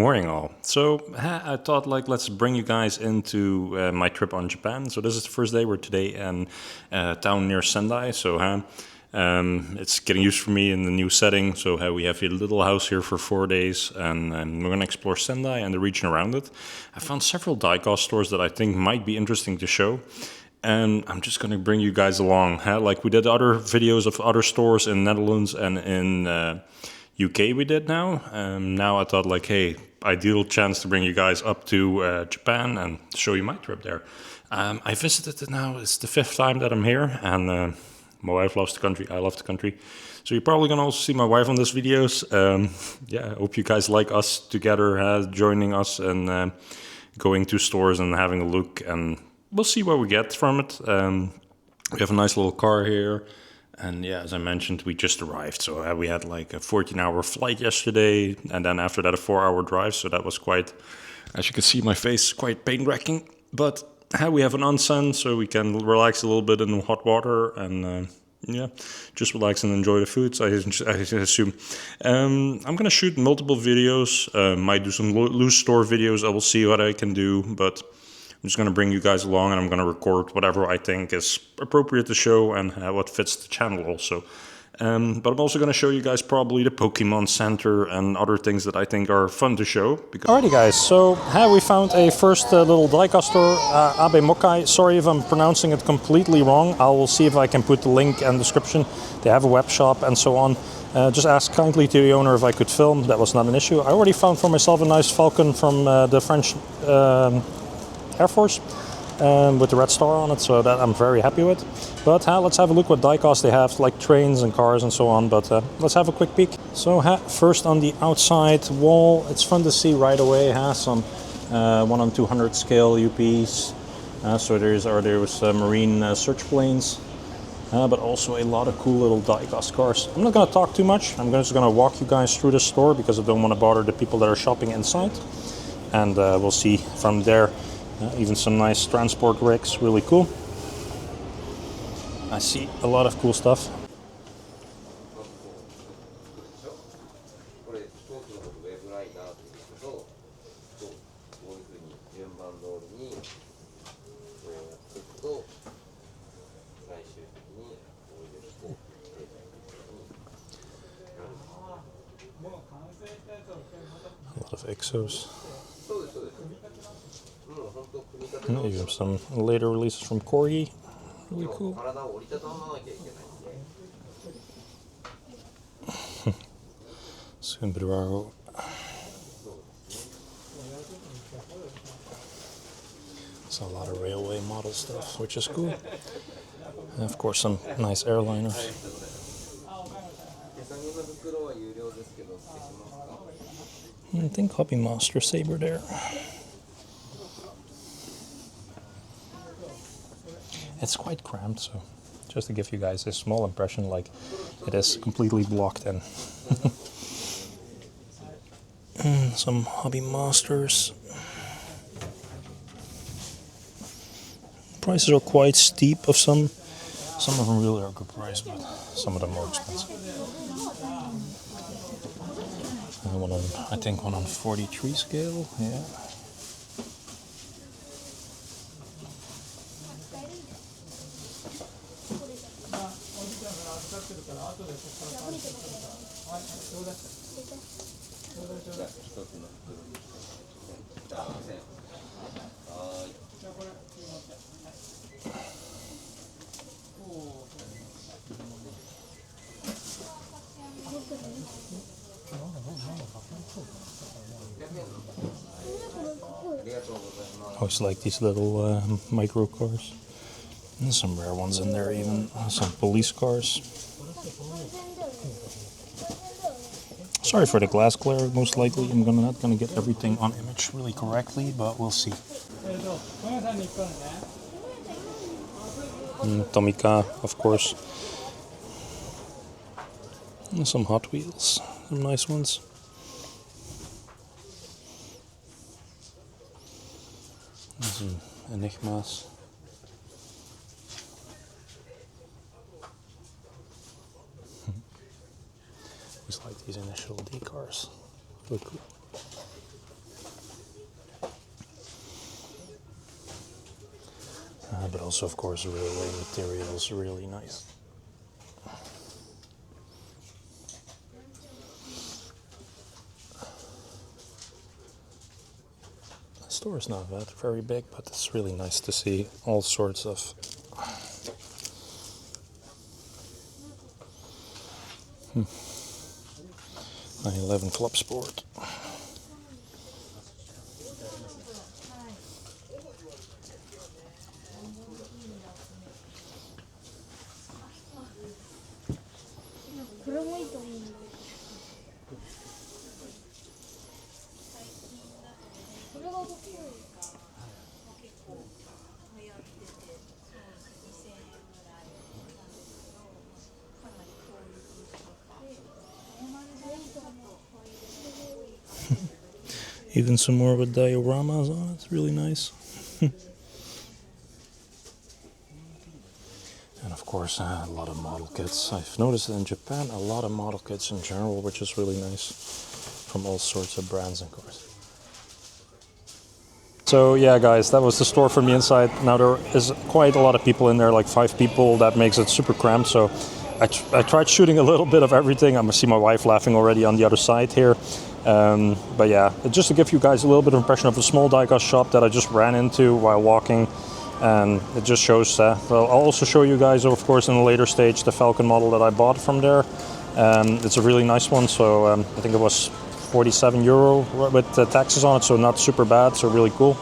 morning all. So I thought let's bring you guys into my trip on Japan. So this is the first day. We're today in a town near Sendai. So it's getting used for me in the new setting. So we have a little house here for 4 days, and we're going to explore Sendai and the region around it. I found several diecast stores that I think might be interesting to show. And I'm just going to bring you guys along. Like we did other videos of other stores in Netherlands and in UK we did now. Now I thought hey, ideal chance to bring you guys up to Japan and show you my trip there. I visited it now. It's the 5th time that I'm here, and my wife loves the country. I love the country. So you're probably going to also see my wife on these videos. I hope you guys like us together, joining us and going to stores and having a look, and we'll see what we get from it. We have a nice little car here. And as I mentioned, we just arrived. So we had a 14-hour flight yesterday. And then after that, a 4-hour drive. So that was quite, as you can see, my face quite pain-wrecking. But we have an onsen, so we can relax a little bit in the hot water. And just relax and enjoy the food, I assume. I'm going to shoot multiple videos. Might do some loose store videos. I will see what I can do. But I'm just going to bring you guys along, and I'm going to record whatever I think is appropriate to show and what fits the channel also. But I'm also going to show you guys probably the Pokemon Center and other things that I think are fun to show. Alrighty guys, so we found a first little diecast store, Abe. Sorry if I'm pronouncing it completely wrong. I will see if I can put the link and description. They have a web shop and so on. Just asked kindly to the owner if I could film. That was not an issue. I already found for myself a nice Falcon from the French Air Force with the red star on it, so that I'm very happy with. But let's have a look what diecast they have, like trains and cars and so on. But let's have a quick peek. So first on the outside wall, it's fun to see right away. Some 1/200 scale UPs. So there was marine search planes, but also a lot of cool little diecast cars. I'm not going to talk too much. I'm just going to walk you guys through the store because I don't want to bother the people that are shopping inside. And we'll see from there. Even some nice transport rigs, really cool. I see a lot of cool stuff. A lot of Exos. Even some later releases from Corgi. Really cool. Subaru. It's a lot of railway model stuff, which is cool. And of course, some nice airliners. I think Hobbymaster Saber there. It's quite cramped, so just to give you guys a small impression, it is completely blocked in. Some Hobbymasters. Prices are quite steep of some. Some of them really are good price, but some of them more expensive. I think one on 43 scale, yeah. I always like these little micro cars. And some rare ones in there, even some police cars. Sorry for the glass glare, most likely. I'm not gonna get everything on image really correctly, but we'll see. Tomica, of course. And some Hot Wheels, some nice ones. And some Enigmas. Just like these initial D cars. Look cool. But also, of course, railway materials, really nice. The store is not that very big, but it's really nice to see all sorts of 911 Club Sport. Even some more with dioramas on it, really nice. And of course, a lot of model kits. I've noticed in Japan a lot of model kits in general, which is really nice, from all sorts of brands and cars. So yeah, guys, that was the store from the inside. Now there is quite a lot of people in there, like 5 people. That makes it super cramped. So I tried shooting a little bit of everything. I'm gonna see my wife laughing already on the other side here. But yeah, just to give you guys a little bit of impression of a small diecast shop that I just ran into while walking. And it just shows, well, I'll also show you guys, of course, in a later stage, the Falcon model that I bought from there. It's a really nice one, so I think it was 47 euro with taxes on it, so not super bad, so really cool.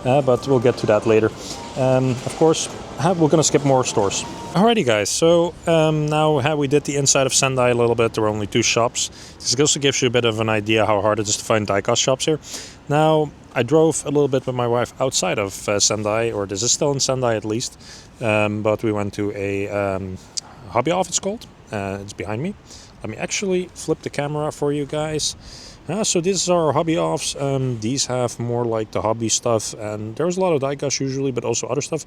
But we'll get to that later. Of course, we're gonna skip more stores. Alrighty guys, so now we did the inside of Sendai a little bit. There were only 2 shops. This also gives you a bit of an idea how hard it is to find diecast shops here. Now, I drove a little bit with my wife outside of Sendai, or this is still in Sendai at least. But we went to a hobby off, it's called. It's behind me. Let me actually flip the camera for you guys. So this is our hobby offs. These have more like the hobby stuff, and there's a lot of diecast usually, but also other stuff.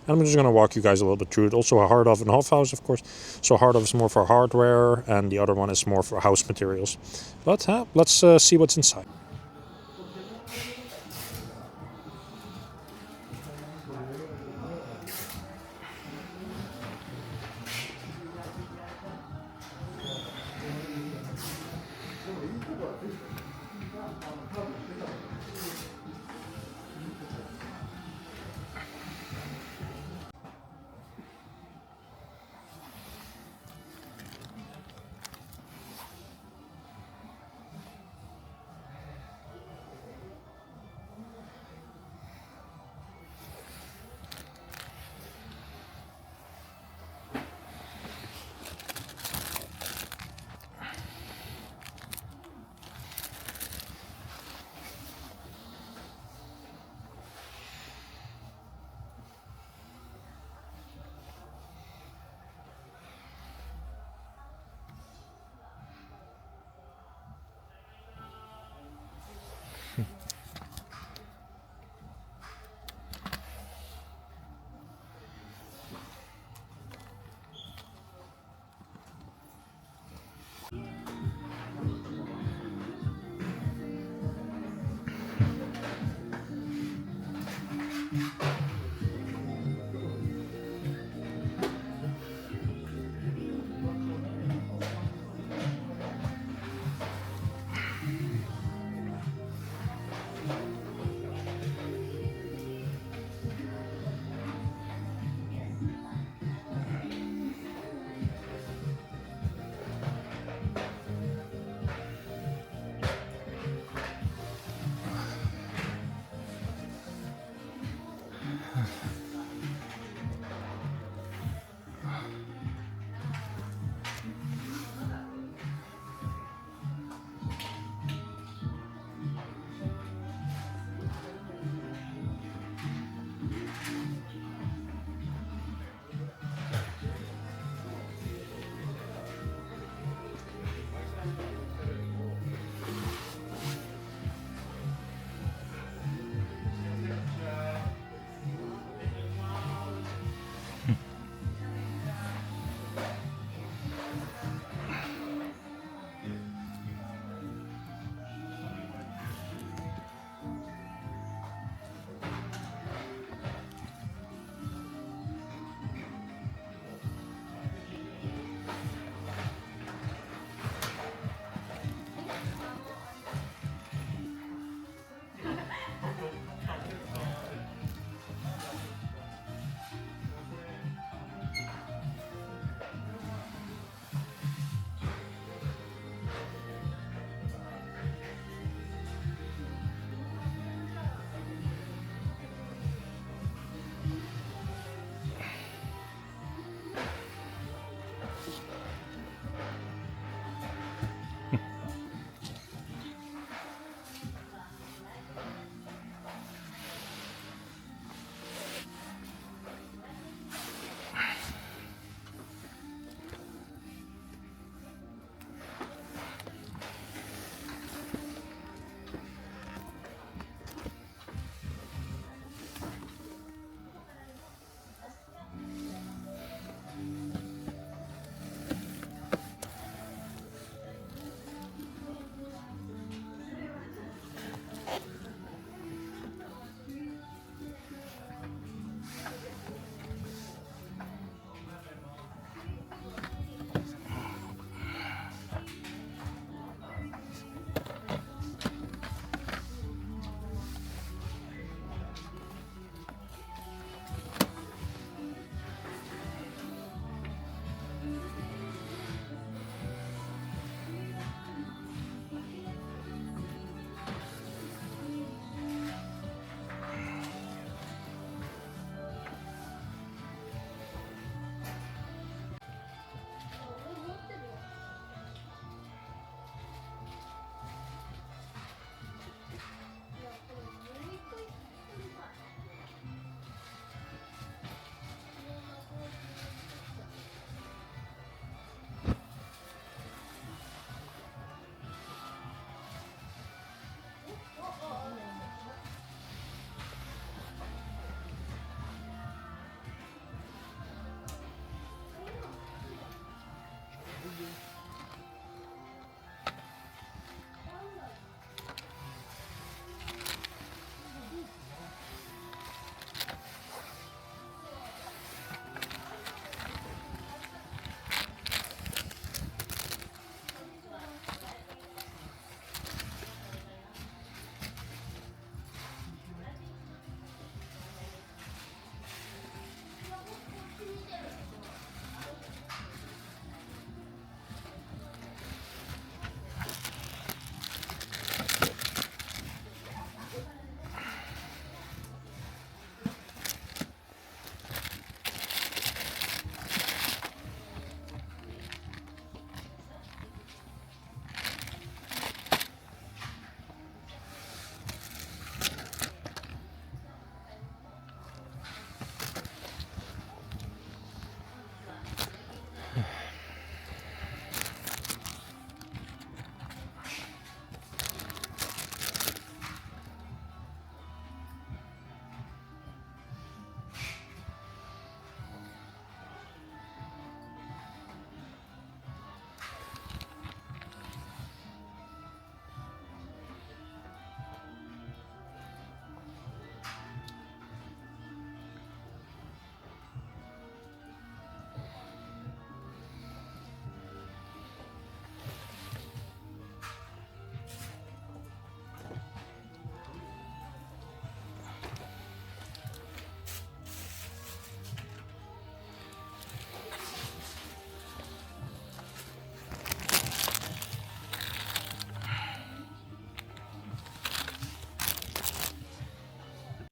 And I'm just gonna walk you guys a little bit through it. Also a hard off and half house, of course. So hard off is more for hardware, and the other one is more for house materials. But let's see what's inside.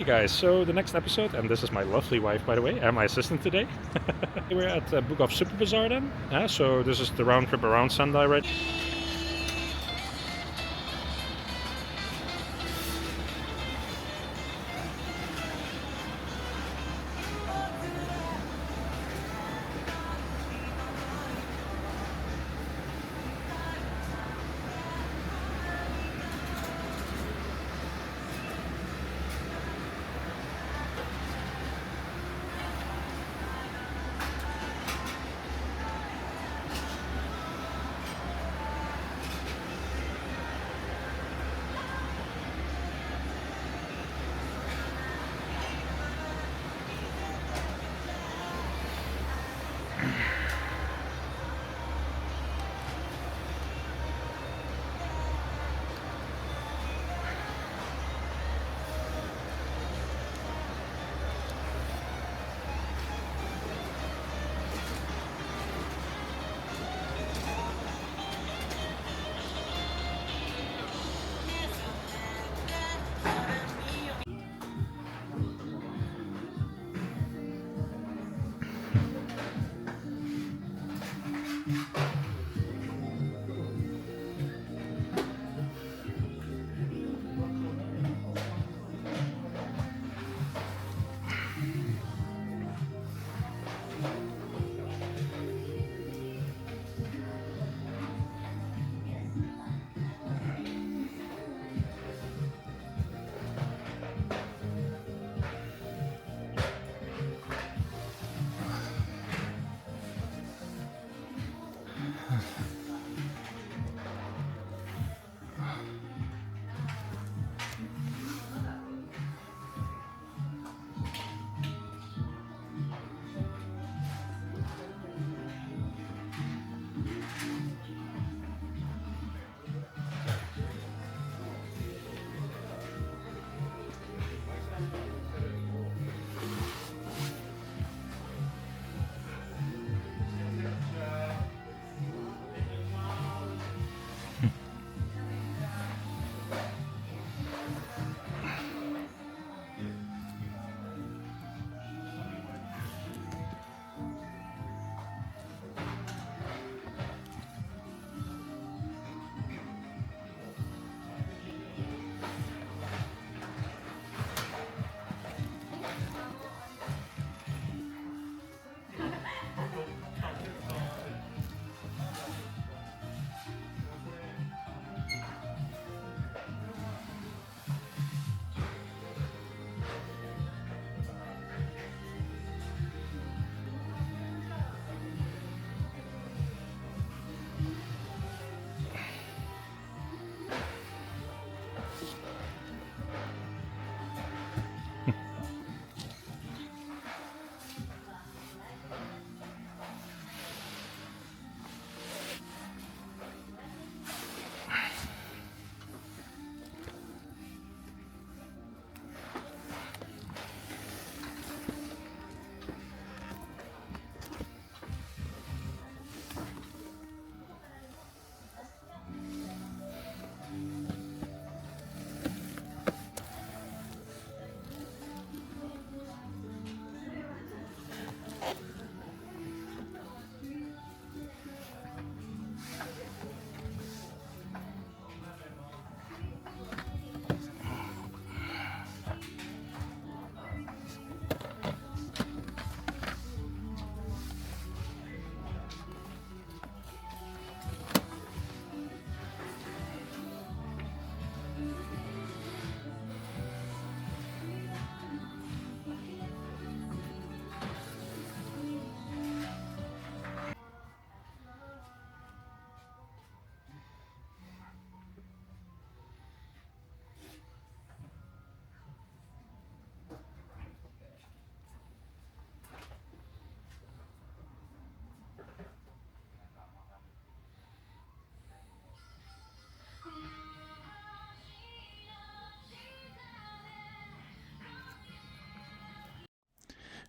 guys, so the next episode, and this is my lovely wife, by the way, and my assistant today. We're at the book Off Super Bazaar then. So this is the round trip around Sendai, right?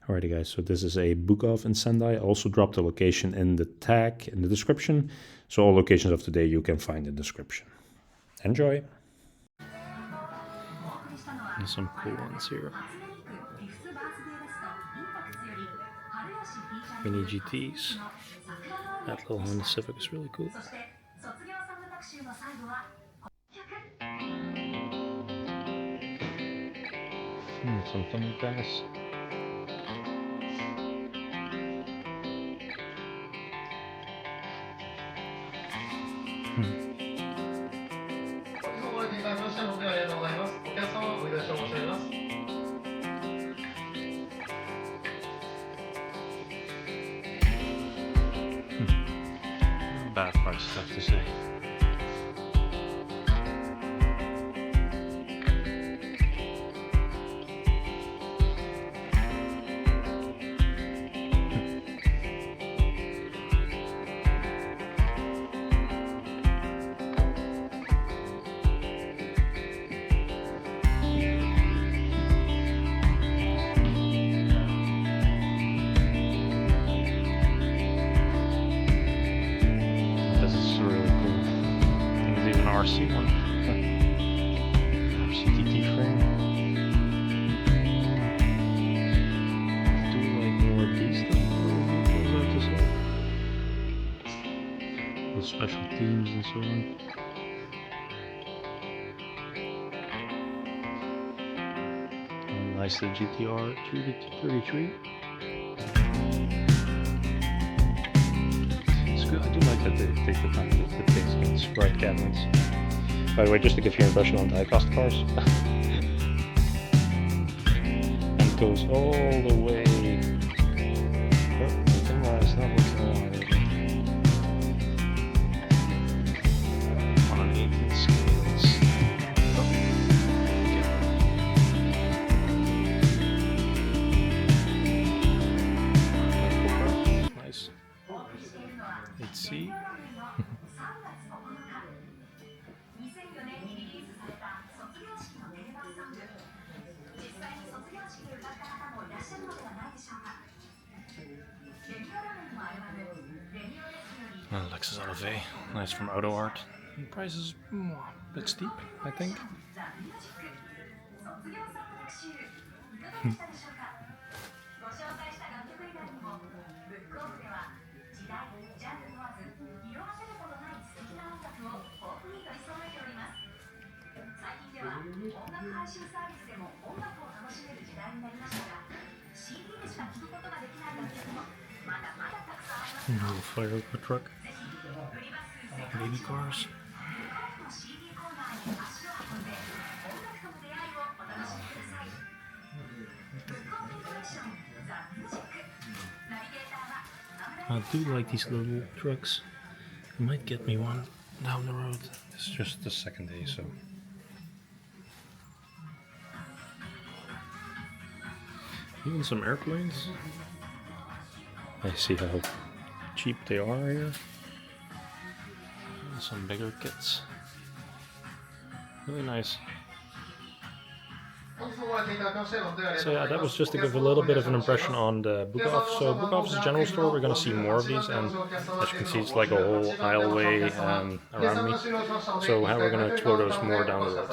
Alrighty guys, so this is a book off in Sendai. I also dropped the location in the tag in the description. So all locations of today you can find in the description. Enjoy! And some cool ones here. Mini GTs. That little Honda Civic is really cool. Some tomicas. Bad price stuff to say. RC one. RCTT frame. Do like more of these stuff with special themes and so on. And nice the GTR 233. I do like that they take the time to fix these bright cabinets. By the way, just to give you an impression on diecast cars. And it goes all the way. Oh, the camera is not working on an 18 scales. Nice. Let's see. Lexus LV, nice from AutoArt. The price is a bit steep, I think. Little fire truck. Baby cars. I do like these little trucks. I might get me one down the road. It's just the second day, so. Even some airplanes. I see how cheap they are here. And some bigger kits. Really nice. So yeah, that was just to give a little bit of an impression on the Book Off. So Book Off is a general store. We're going to see more of these, and as you can see, it's like a whole aisleway around me. So we're going to explore those more down the road.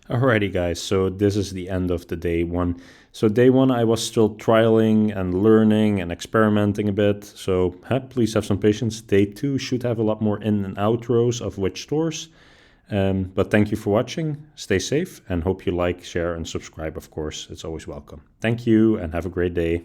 Alrighty guys, so this is the end of the day one. So day one I was still trialing and learning and experimenting a bit, so please have some patience. Day two should have a lot more in and out rows of which stores. But thank you for watching, stay safe, and hope you like, share, and subscribe, of course. It's always welcome. Thank you, and have a great day.